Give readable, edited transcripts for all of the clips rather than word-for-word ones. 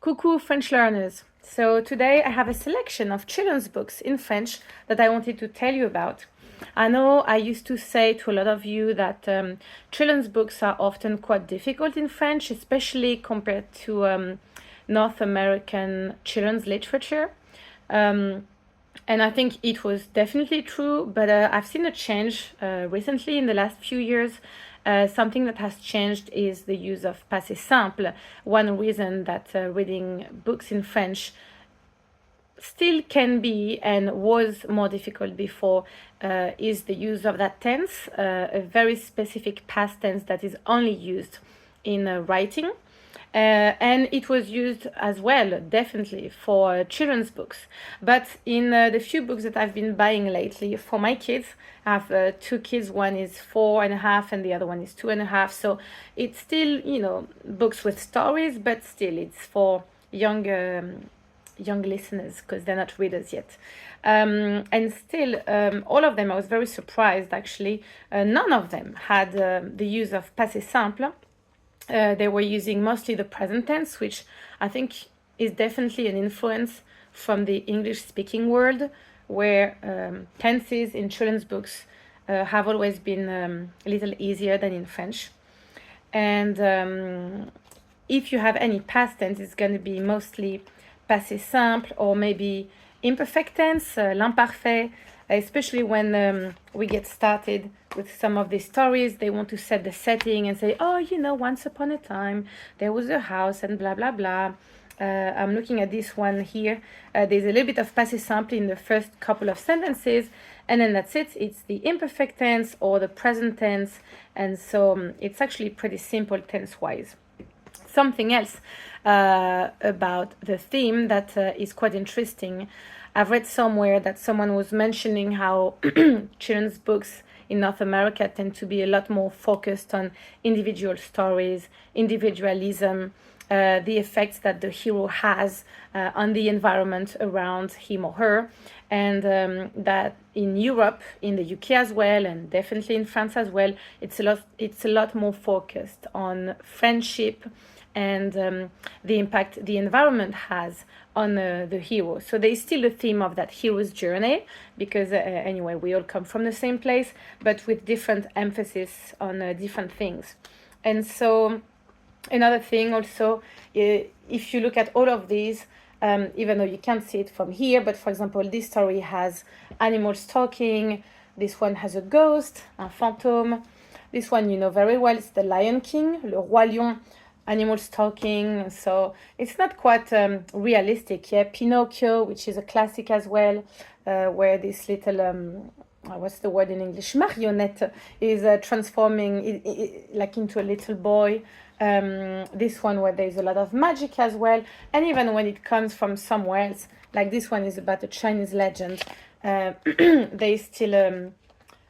Coucou French learners! So today I have a selection of children's books in French that I wanted to tell you about. I know I used to say to a lot of you that children's books are often quite difficult in French, especially compared to North American children's literature. And I think it was definitely true, but I've seen a change recently in the last few years. Something that has changed is the use of passé simple. One reason that reading books in French still can be and was more difficult before is the use of that tense, a very specific past tense that is only used in writing. And it was used as well, definitely, for children's books. But in the few books that I've been buying lately for my kids, I have two kids. One is 4.5 and the other one is 2.5. So it's still, books with stories, but still it's for young listeners because they're not readers yet. And still, all of them, I was very surprised actually. None of them had the use of passé simple. They were using mostly the present tense, which I think is definitely an influence from the English-speaking world, where tenses in children's books have always been a little easier than in French. And if you have any past tense, it's going to be mostly passé simple or maybe imperfect tense, l'imparfait, especially when we get started with some of these stories. They want to set the setting and say, once upon a time there was a house and blah blah blah. I'm looking at this one here. There's a little bit of passé simple in the first couple of sentences, and then that's it. It's the imperfect tense or the present tense, and so it's actually pretty simple tense-wise. Something else about the theme that is quite interesting. I've read somewhere that someone was mentioning how children's books in North America tend to be a lot more focused on individual stories, individualism, the effects that the hero has on the environment around him or her, and that in Europe, in the UK as well, and definitely in France as well, it's a lot more focused on friendship and the impact the environment has on the hero. So there's still a theme of that hero's journey, because anyway, we all come from the same place, but with different emphasis on different things. And so another thing also, if you look at all of these, even though you can't see it from here, but for example, this story has animals talking, this one has a ghost, un fantôme, this one you know very well, it's the Lion King, le Roi Lion, animals talking, so it's not quite realistic. Yeah, Pinocchio, which is a classic as well, where this little what's the word in English, marionette, is transforming like into a little boy. This one where there's a lot of magic as well, and even when it comes from somewhere else, like this one is about a Chinese legend, there's still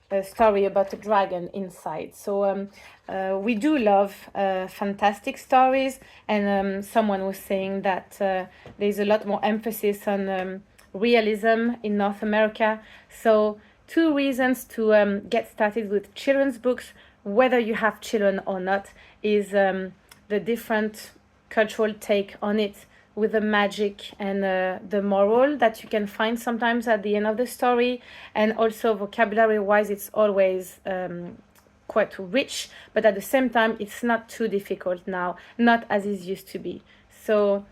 a story about a dragon inside. So we do love fantastic stories, and someone was saying that there's a lot more emphasis on realism in North America. So two reasons to get started with children's books, whether you have children or not, is the different cultural take on it, with the magic and the moral that you can find sometimes at the end of the story. And also vocabulary-wise, it's always quite rich, but at the same time, it's not too difficult now, not as it used to be. So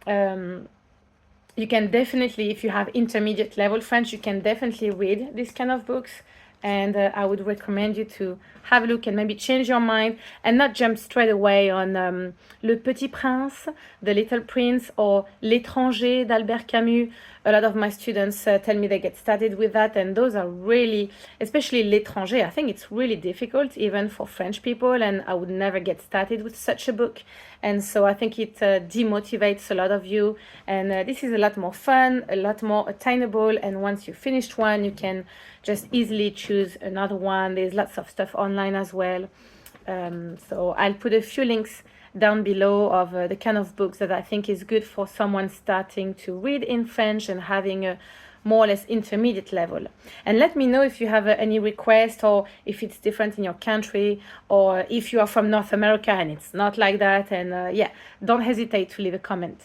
you can definitely, if you have intermediate level French, you can definitely read these kind of books. And I would recommend you to have a look and maybe change your mind and not jump straight away on Le Petit Prince, The Little Prince, or L'étranger d'Albert Camus. A lot of my students tell me they get started with that, and those are really, especially L'étranger, I think it's really difficult even for French people, and I would never get started with such a book. And so I think it demotivates a lot of you, and this is a lot more fun, a lot more attainable, and once you finished one, you can just easily choose another one. There's lots of stuff online as well. So I'll put a few links down below of the kind of books that I think is good for someone starting to read in French and having a more or less intermediate level. And let me know if you have any request, or if it's different in your country, or if you are from North America and it's not like that. And yeah, don't hesitate to leave a comment.